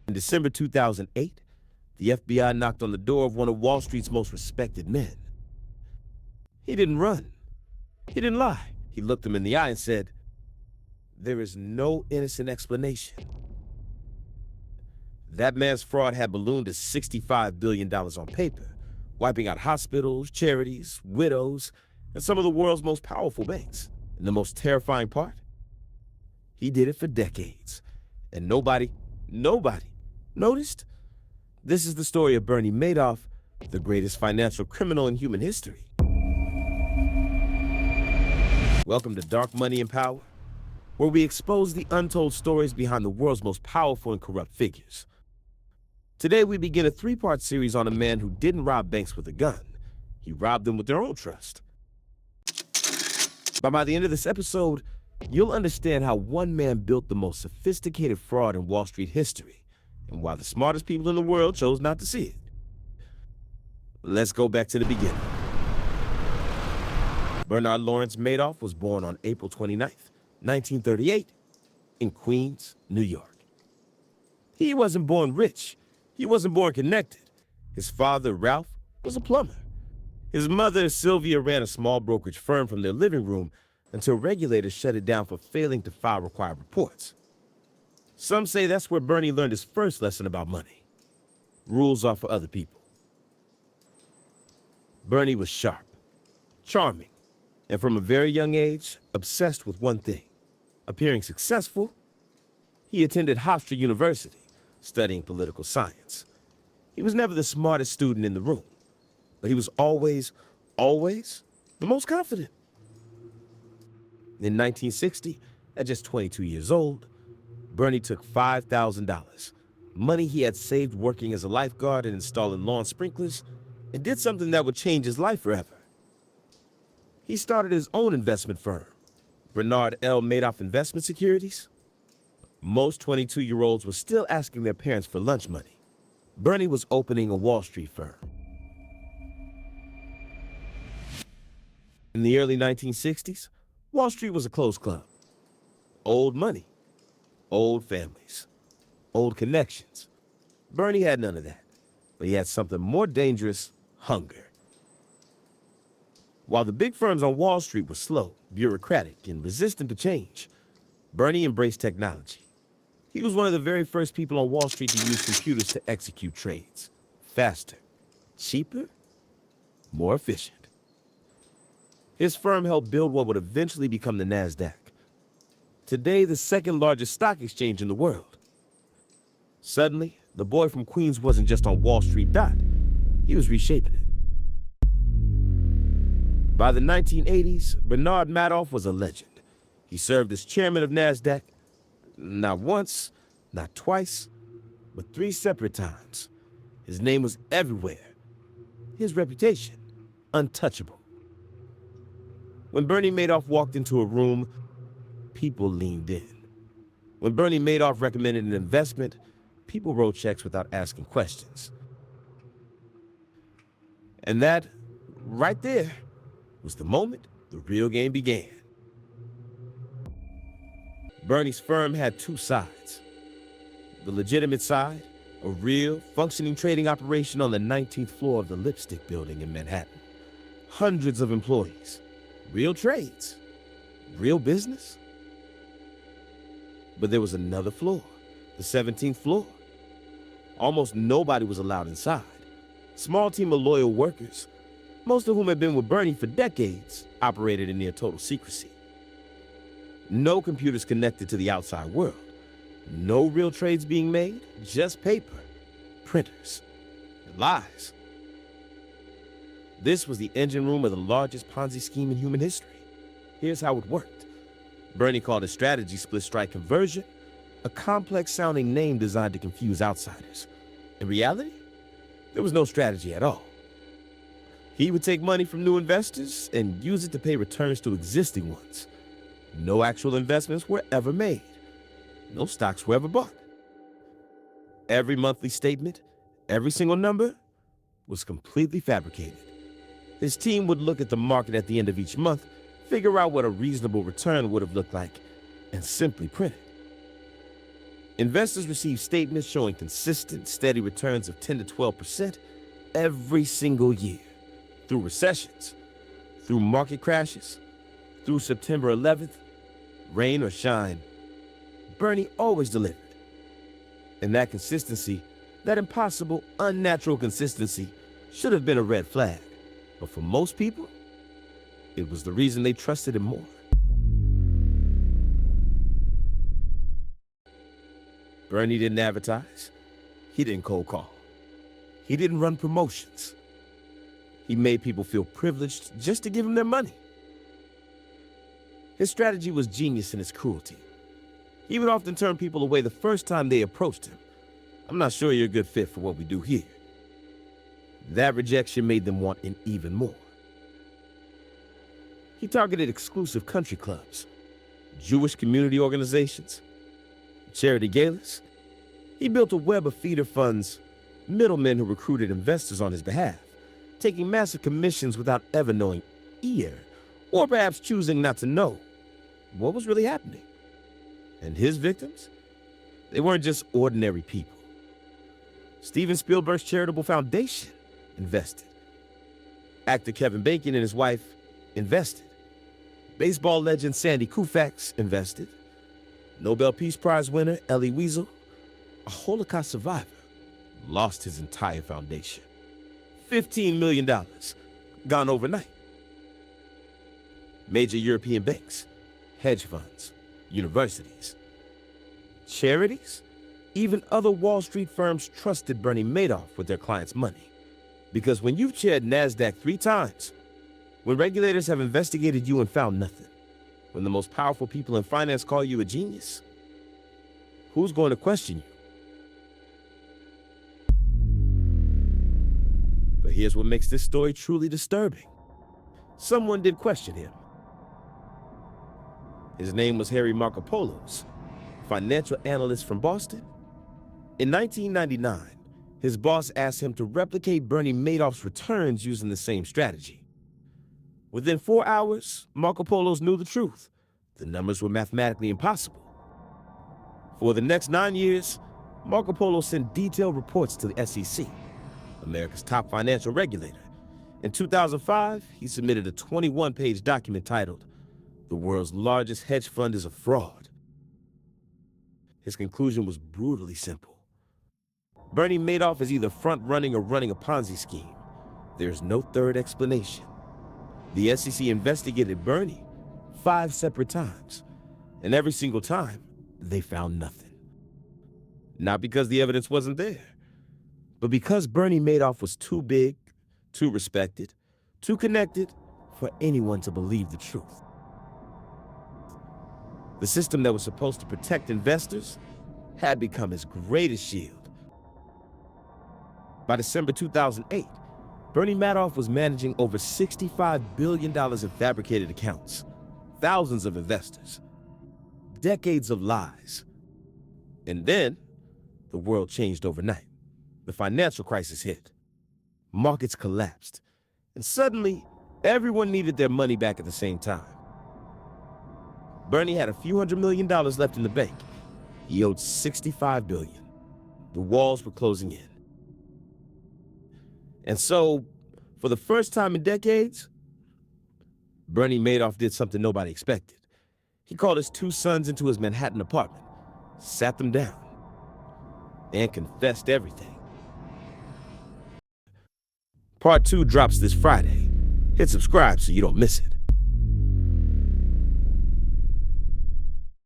In December 2008, the FBI knocked on the door of one of Wall Street's most respected men. He didn't run. He didn't lie. He looked them in the eye and said, "There is no innocent explanation." That man's fraud had ballooned to $65 billion on paper, wiping out hospitals, charities, widows, and some of the world's most powerful banks. And the most terrifying part? He did it for decades, and nobody noticed. This is the story of Bernie Madoff, the greatest financial criminal in human history. Welcome to Dark Money and Power, where we expose the untold stories behind the world's most powerful and corrupt figures. Today, we begin a three-part series on a man who didn't rob banks with a gun. He robbed them with their own trust. By the end of this episode, you'll understand how one man built the most sophisticated fraud in Wall Street history, and why the smartest people in the world chose not to see it. Let's go back to the beginning. Bernard Lawrence Madoff was born on April 29th, 1938, in Queens, New York. He wasn't born rich. He wasn't born connected. His father, Ralph, was a plumber. His mother, Sylvia, ran a small brokerage firm from their living room until regulators shut it down for failing to file required reports. Some say that's where Bernie learned his first lesson about money. Rules are for other people. Bernie was sharp, charming, and from a very young age, obsessed with one thing: appearing successful. He attended Hofstra University, studying political science. He was never the smartest student in the room, but he was always the most confident. In 1960, at just 22 years old, Bernie took $5,000, money he had saved working as a lifeguard and installing lawn sprinklers, and did something that would change his life forever. He started his own investment firm, Bernard L. Madoff Investment Securities. Most 22-year-olds were still asking their parents for lunch money. Bernie was opening a Wall Street firm. In the early 1960s, Wall Street was a closed club. Old money, old families, old connections. Bernie had none of that, but he had something more dangerous: hunger. While the big firms on Wall Street were slow, bureaucratic, and resistant to change, Bernie embraced technology. He was one of the very first people on Wall Street to use computers to execute trades. Faster, cheaper, more efficient. His firm helped build what would eventually become the NASDAQ, today the second largest stock exchange in the world. Suddenly, the boy from Queens wasn't just on Wall Street. He was reshaping it. By the 1980s, Bernard Madoff was a legend. He served as chairman of NASDAQ, not once, not twice, but 3 separate times. His name was everywhere. His reputation, untouchable. When Bernie Madoff walked into a room, people leaned in. When Bernie Madoff recommended an investment, people wrote checks without asking questions. And that, right there, was the moment the real game began. Bernie's firm had 2 sides. The legitimate side, a real, functioning trading operation on the 19th floor of the Lipstick Building in Manhattan. Hundreds of employees, real trades, real business. But there was another floor, the 17th floor. Almost nobody was allowed inside. Small team of loyal workers, most of whom had been with Bernie for decades, operated in near total secrecy. No computers connected to the outside world. No real trades being made, just paper, printers, and lies. This was the engine room of the largest Ponzi scheme in human history. Here's how it worked. Bernie called his strategy split strike conversion, a complex-sounding name designed to confuse outsiders. In reality, there was no strategy at all. He would take money from new investors and use it to pay returns to existing ones. No actual investments were ever made. No stocks were ever bought. Every monthly statement, every single number, was completely fabricated. His team would look at the market at the end of each month, figure out what a reasonable return would have looked like, and simply print it. Investors received statements showing consistent, steady returns of 10 to 12% every single year, through recessions, through market crashes, through September 11th, rain or shine. Bernie always delivered. And that consistency, that impossible, unnatural consistency, should have been a red flag. But for most people, it was the reason they trusted him more. Bernie didn't advertise. He didn't cold call. He didn't run promotions. He made people feel privileged just to give him their money. His strategy was genius in its cruelty. He would often turn people away the first time they approached him. "I'm not sure you're a good fit for what we do here." That rejection made them want in even more. He targeted exclusive country clubs, Jewish community organizations, charity galas. He built a web of feeder funds, middlemen who recruited investors on his behalf, taking massive commissions without ever knowing or perhaps choosing not to know what was really happening. And his victims? They weren't just ordinary people. Steven Spielberg's charitable foundation invested. Actor Kevin Bacon and his wife invested. Baseball legend Sandy Koufax invested. Nobel Peace Prize winner Elie Wiesel, a Holocaust survivor, lost his entire foundation. $15 million, gone overnight. Major European banks, hedge funds, universities, charities, even other Wall Street firms trusted Bernie Madoff with their clients' money. Because when you've chaired NASDAQ 3 times, when regulators have investigated you and found nothing, when the most powerful people in finance call you a genius, who's going to question you? But here's what makes this story truly disturbing. Someone did question him. His name was Harry Markopolos, financial analyst from Boston. In 1999, his boss asked him to replicate Bernie Madoff's returns using the same strategy. Within 4 hours, Markopolos knew the truth. The numbers were mathematically impossible. For the next 9 years, Markopolos sent detailed reports to the SEC, America's top financial regulator. In 2005, he submitted a 21-page document titled, "The World's Largest Hedge Fund is a Fraud." His conclusion was brutally simple. Bernie Madoff is either front-running or running a Ponzi scheme. There's no third explanation. The SEC investigated Bernie 5 separate times, and every single time, they found nothing. Not because the evidence wasn't there, but because Bernie Madoff was too big, too respected, too connected for anyone to believe the truth. The system that was supposed to protect investors had become his greatest shield. By December 2008, Bernie Madoff was managing over $65 billion in fabricated accounts, thousands of investors, decades of lies. And then, the world changed overnight. The financial crisis hit. Markets collapsed. And suddenly, everyone needed their money back at the same time. Bernie had a few $100 million left in the bank. He owed $65 billion. The walls were closing in. And so, for the first time in decades, Bernie Madoff did something nobody expected. He called his 2 sons into his Manhattan apartment, sat them down, and confessed everything. Part 2 drops this Friday. Hit subscribe so you don't miss it.